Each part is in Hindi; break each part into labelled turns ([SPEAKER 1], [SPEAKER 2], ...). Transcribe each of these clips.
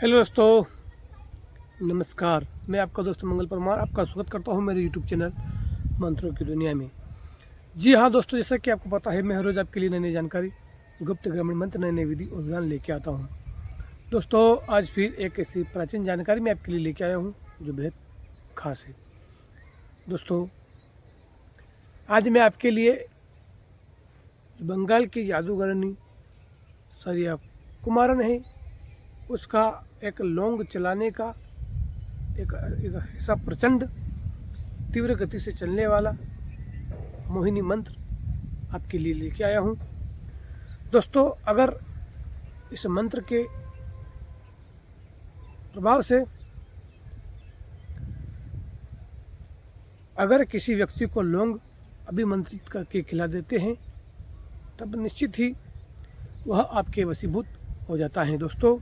[SPEAKER 1] हेलो दोस्तों, नमस्कार। मैं आपका दोस्त मंगल परमार आपका स्वागत करता हूं मेरे यूट्यूब चैनल मंत्रों की दुनिया में। जी हाँ दोस्तों, जैसा कि आपको पता है मैं हर रोज़ आपके लिए नई नई जानकारी, गुप्त ग्रामीण मंत्र, नई नई विधि और विधान लेके आता हूं। दोस्तों, आज फिर एक ऐसी प्राचीन जानकारी मैं आपके लिए लेके आया हूँ जो बेहद खास है। दोस्तों, आज मैं आपके लिए बंगाल की जादूगरनी सरिया कुमारन है, उसका एक लौंग चलाने का एक ऐसा प्रचंड तीव्र गति से चलने वाला मोहिनी मंत्र आपके लिए लेके आया हूँ। दोस्तों, अगर इस मंत्र के प्रभाव से अगर किसी व्यक्ति को लौंग अभिमंत्रित करके खिला देते हैं तब निश्चित ही वह आपके वशीभूत हो जाता है। दोस्तों,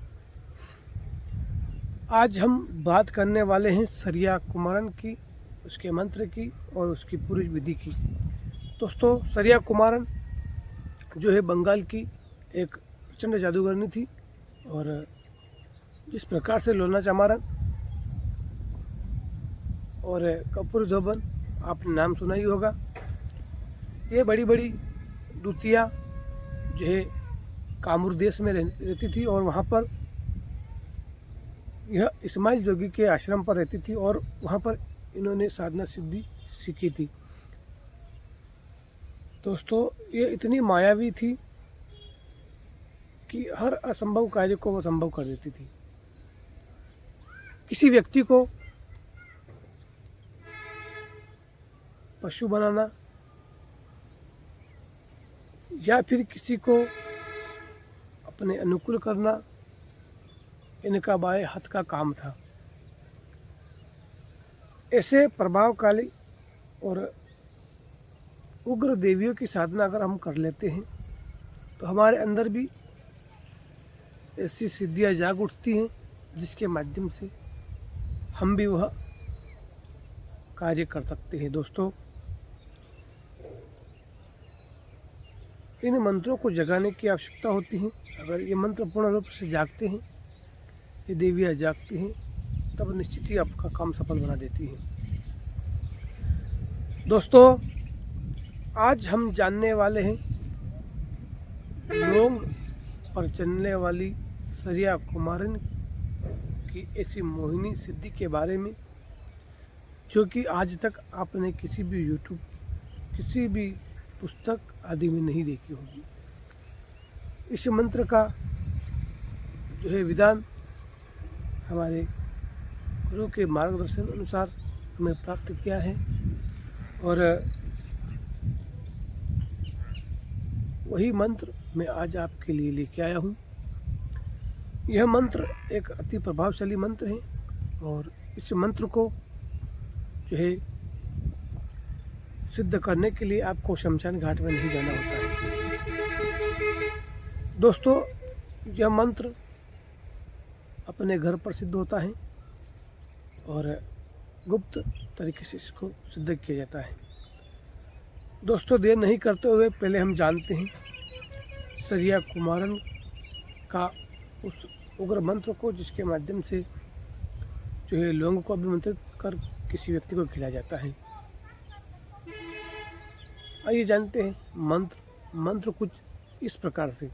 [SPEAKER 1] आज हम बात करने वाले हैं सरिया कुमारन की, उसके मंत्र की और उसकी पूरी विधि की। दोस्तों, सरिया कुमारन जो है बंगाल की एक प्रचंड जादूगरनी थी और जिस प्रकार से लोना चमारन और कपूर धोबन आपने नाम सुना ही होगा, ये बड़ी बड़ी दूतियाँ जो है कामरूप देश में रहती थी और वहाँ पर यह इस्माइल जोगी के आश्रम पर रहती थी और वहाँ पर इन्होंने साधना सिद्धि सीखी थी। दोस्तों, ये इतनी मायावी थी कि हर असंभव कार्य को वो संभव कर देती थी। किसी व्यक्ति को पशु बनाना या फिर किसी को अपने अनुकूल करना इनका बाएं हाथ का काम था। ऐसे प्रभावशाली और उग्र देवियों की साधना अगर हम कर लेते हैं तो हमारे अंदर भी ऐसी सिद्धियां जाग उठती हैं जिसके माध्यम से हम भी वह कार्य कर सकते हैं। दोस्तों, इन मंत्रों को जगाने की आवश्यकता होती है। अगर ये मंत्र पूर्ण रूप से जागते हैं, ये देवियाँ जागती हैं, तब निश्चित ही आपका काम सफल बना देती हैं। दोस्तों, आज हम जानने वाले हैं लौंग पर चलने वाली सरिया कुमारन की ऐसी मोहिनी सिद्धि के बारे में जो कि आज तक आपने किसी भी यूट्यूब, किसी भी पुस्तक आदि में नहीं देखी होगी। इस मंत्र का जो है विधान हमारे गुरु के मार्गदर्शन अनुसार हमें प्राप्त किया है और वही मंत्र मैं आज आपके लिए लेके आया हूँ। यह मंत्र एक अति प्रभावशाली मंत्र है और इस मंत्र को जो है सिद्ध करने के लिए आपको शमशान घाट में नहीं जाना होता है। दोस्तों, यह मंत्र अपने घर पर सिद्ध होता है और गुप्त तरीके से इसको सिद्ध किया जाता है। दोस्तों, देर नहीं करते हुए पहले हम जानते हैं सरिया कुमारन का उस उग्र मंत्र को जिसके माध्यम से जो है लौंग को अभिमंत्रित कर किसी व्यक्ति को खिलाया जाता है। आइए जानते हैं मंत्र कुछ इस प्रकार से।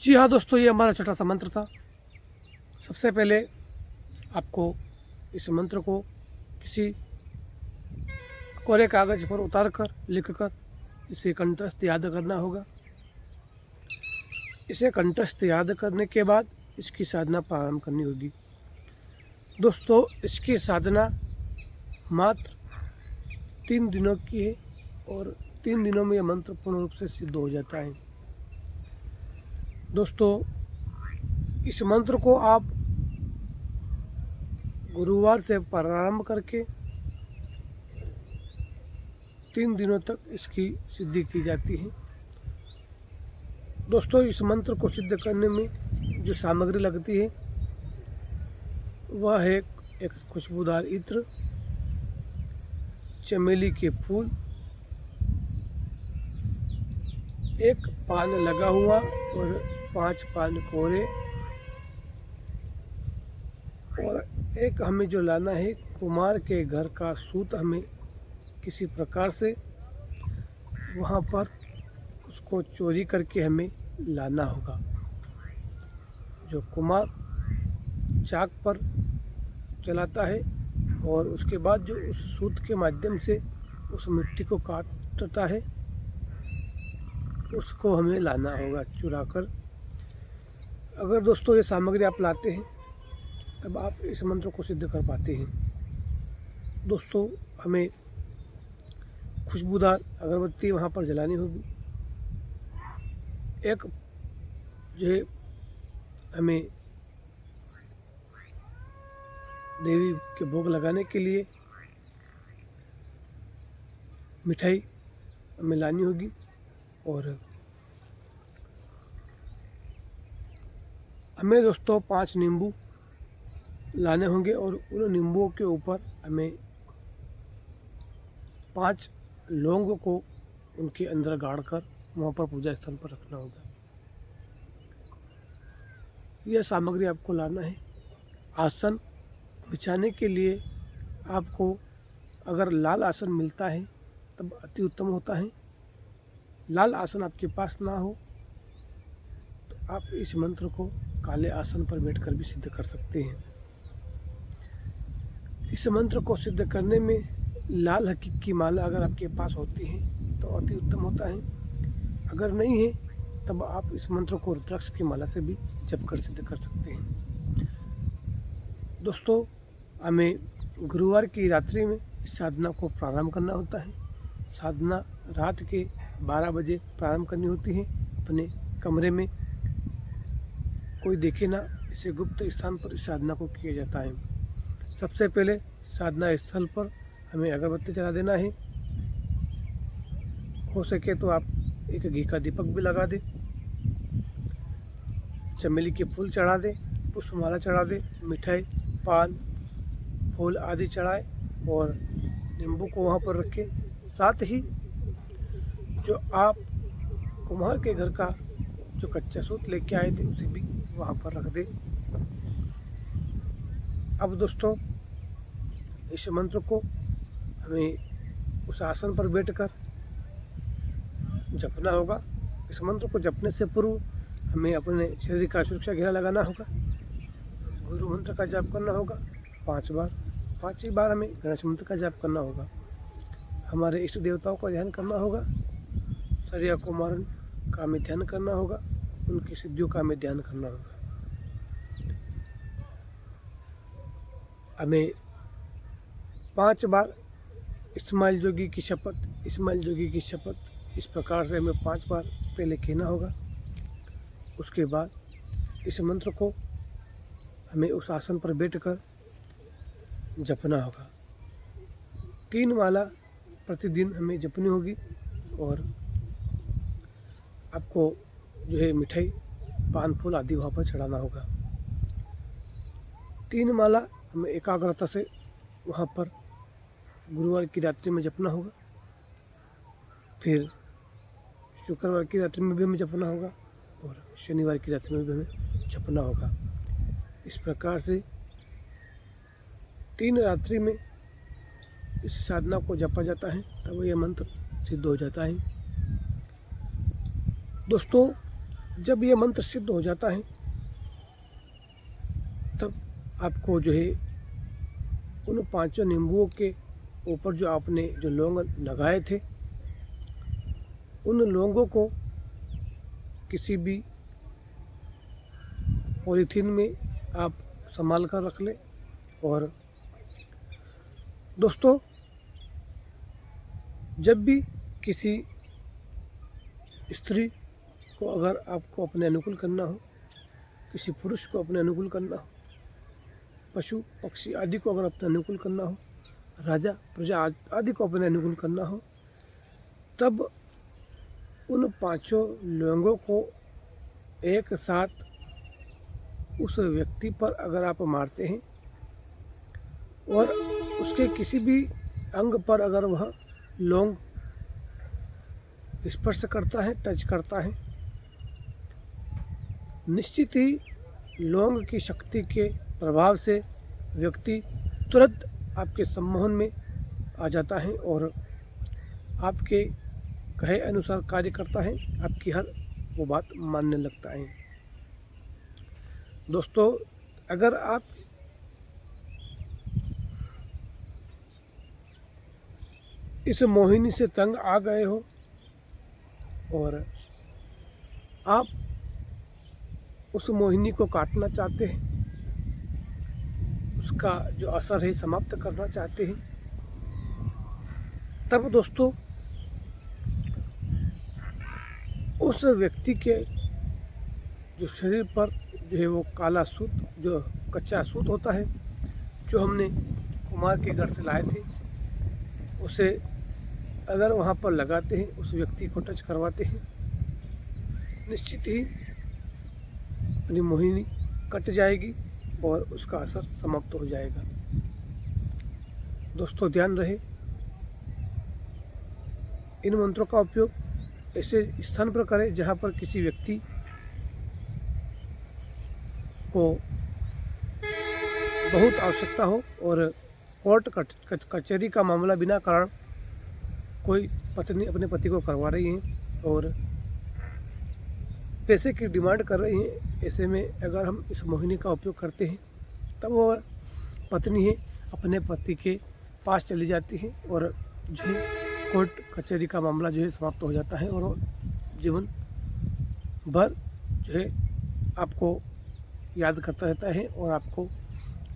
[SPEAKER 1] जी हाँ दोस्तों, ये हमारा छोटा सा मंत्र था। सबसे पहले आपको इस मंत्र को किसी कोरे कागज पर उतार कर लिख कर इसे कंठस्थ याद करना होगा। इसे कंठस्थ याद करने के बाद इसकी साधना प्रारंभ करनी होगी। दोस्तों, इसकी साधना मात्र 3 दिनों की है और 3 दिनों में यह मंत्र पूर्ण रूप से सिद्ध हो जाता है। दोस्तों, इस मंत्र को आप गुरुवार से प्रारंभ करके 3 दिनों तक इसकी सिद्धि की जाती है। दोस्तों, इस मंत्र को सिद्ध करने में जो सामग्री लगती है वह है एक खुशबूदार इत्र, चमेली के फूल, एक पान लगा हुआ और 5 पान कोरे, और एक हमें जो लाना है कुमार के घर का सूत हमें किसी प्रकार से वहाँ पर उसको चोरी करके हमें लाना होगा। जो कुमार चाक पर चलाता है और उसके बाद जो उस सूत के माध्यम से उस मिट्टी को काटता है उसको हमें लाना होगा चुरा कर। अगर दोस्तों ये सामग्री आप लाते हैं तब आप इस मंत्र को सिद्ध कर पाते हैं। दोस्तों, हमें खुशबूदार अगरबत्ती वहाँ पर जलानी होगी। एक जो है हमें देवी के भोग लगाने के लिए मिठाई हमें लानी होगी और हमें दोस्तों 5 नींबू लाने होंगे और उन नींबुओं के ऊपर हमें 5 लौंग को उनके अंदर गाड़कर वहाँ पर पूजा स्थल पर रखना होगा। यह सामग्री आपको लाना है। आसन बिछाने के लिए आपको अगर लाल आसन मिलता है तब अति उत्तम होता है। लाल आसन आपके पास ना हो तो आप इस मंत्र को काले आसन पर बैठकर भी सिद्ध कर सकते हैं। इस मंत्र को सिद्ध करने में लाल हकीक की माला अगर आपके पास होती है तो अति उत्तम होता है। अगर नहीं है तब आप इस मंत्र को रुद्राक्ष की माला से भी जप कर सिद्ध कर सकते हैं। दोस्तों, हमें गुरुवार की रात्रि में इस साधना को प्रारंभ करना होता है। साधना रात के 12 बजे प्रारंभ करनी होती है। अपने कमरे में कोई देखे ना, इसे गुप्त स्थान पर इस साधना को किया जाता है। सबसे पहले साधना स्थल पर हमें अगरबत्ती जला देना है। हो सके तो आप एक घी का दीपक भी लगा दें, चमेली के फूल चढ़ा दें, पुष्पमाला चढ़ा दें, मिठाई, पान, फूल आदि चढ़ाए और नींबू को वहाँ पर रखें। साथ ही जो आप कुम्हार के घर का जो कच्चा सूत लेके आए थे उसे भी वहाँ पर रख दें। अब दोस्तों, इस मंत्र को हमें उस आसन पर बैठकर जपना होगा। इस मंत्र को जपने से पूर्व हमें अपने शरीर का सुरक्षा घेरा लगाना होगा। गुरु मंत्र का जाप करना होगा 5 बार। 5 ही बार हमें गणेश मंत्र का जाप करना होगा। हमारे इष्ट देवताओं का ध्यान करना होगा। सूर्य कुमारन का हमें ध्यान करना होगा। उनकी सिद्धियों का हमें ध्यान करना होगा। हमें 5 बार इस्माइल जोगी की शपथ, इस्माइल जोगी की शपथ, इस प्रकार से हमें 5 बार पहले कहना होगा। उसके बाद इस मंत्र को हमें उस आसन पर बैठकर जपना होगा। 3 माला प्रतिदिन हमें जपनी होगी और आपको जो है मिठाई, पान, फूल आदि वहाँ पर चढ़ाना होगा। 3 माला हमें एकाग्रता से वहाँ पर गुरुवार की रात्रि में जपना होगा। फिर शुक्रवार की रात्रि में भी हमें जपना होगा और शनिवार की रात्रि में भी हमें जपना होगा। इस प्रकार से 3 रात्रि में इस साधना को जपा जाता है, तब यह मंत्र सिद्ध हो जाता है। दोस्तों, जब यह मंत्र सिद्ध हो जाता है तब आपको जो है उन 5 नींबुओं के ऊपर जो आपने जो लौंग लगाए थे उन लौंगों को किसी भी पॉलीथीन में आप संभाल कर रख लें। और दोस्तों, जब भी किसी स्त्री को अगर आपको अपने अनुकूल करना हो, किसी पुरुष को अपने अनुकूल करना हो, पशु पक्षी आदि को अगर अपने अनुकूल करना हो, राजा प्रजा आदि को अपने अनुकूल करना हो, तब उन पांचों लौंगों को एक साथ उस व्यक्ति पर अगर आप मारते हैं और उसके किसी भी अंग पर अगर वह लौंग स्पर्श करता है, टच करता है, निश्चित ही लौंग की शक्ति के प्रभाव से व्यक्ति तुरंत आपके सम्मोहन में आ जाता है और आपके कहे अनुसार कार्य करता है, आपकी हर वो बात मानने लगता है। दोस्तों, अगर आप इस मोहिनी से तंग आ गए हो और आप उस मोहिनी को काटना चाहते हैं, उसका जो असर है समाप्त करना चाहते हैं, तब दोस्तों उस व्यक्ति के जो शरीर पर जो है वो काला सूत, जो कच्चा सूत होता है, जो हमने कुमार के घर से लाए थे, उसे अगर वहाँ पर लगाते हैं, उस व्यक्ति को टच करवाते हैं, निश्चित ही अपनी मोहिनी कट जाएगी और उसका असर समाप्त हो जाएगा। दोस्तों, ध्यान रहे, इन मंत्रों का उपयोग ऐसे स्थान पर करें जहाँ पर किसी व्यक्ति को बहुत आवश्यकता हो और कोर्ट कचहरी का मामला बिना कारण कोई पत्नी अपने पति को करवा रही है और पैसे की डिमांड कर रही हैं। ऐसे में अगर हम इस मोहिनी का उपयोग करते हैं तब वो पत्नी है अपने पति के पास चली जाती है और जो है कोर्ट कचहरी का मामला जो है समाप्त हो जाता है और वो जीवन भर जो है आपको याद करता रहता है और आपको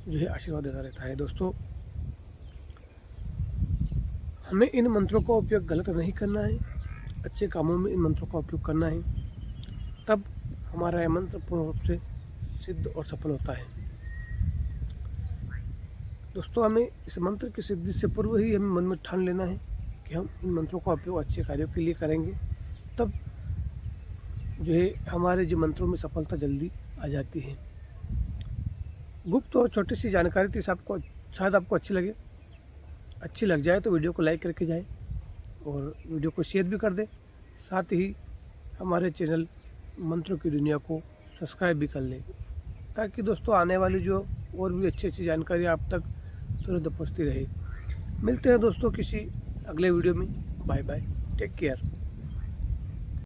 [SPEAKER 1] जो है आशीर्वाद देता रहता है। दोस्तों, हमें इन मंत्रों का उपयोग गलत नहीं करना है, अच्छे कामों में इन मंत्रों का उपयोग करना है, तब हमारा यह मंत्र पूर्ण रूप से सिद्ध और सफल होता है। दोस्तों, हमें इस मंत्र की सिद्धि से पूर्व ही हमें मन में ठान लेना है कि हम इन मंत्रों का उपयोग अच्छे कार्यों के लिए करेंगे, तब जो है हमारे जो मंत्रों में सफलता जल्दी आ जाती है। गुप्त और छोटी सी जानकारी थी, शायद आपको अच्छी लग जाए तो वीडियो को लाइक करके जाएं और वीडियो को शेयर भी कर दें। साथ ही हमारे चैनल मंत्रों की दुनिया को सब्सक्राइब भी कर लें, ताकि दोस्तों आने वाली जो और भी अच्छी जानकारी आप तक तुरंत पहुंचती रहे। मिलते हैं दोस्तों किसी अगले वीडियो में। Bye bye, take care.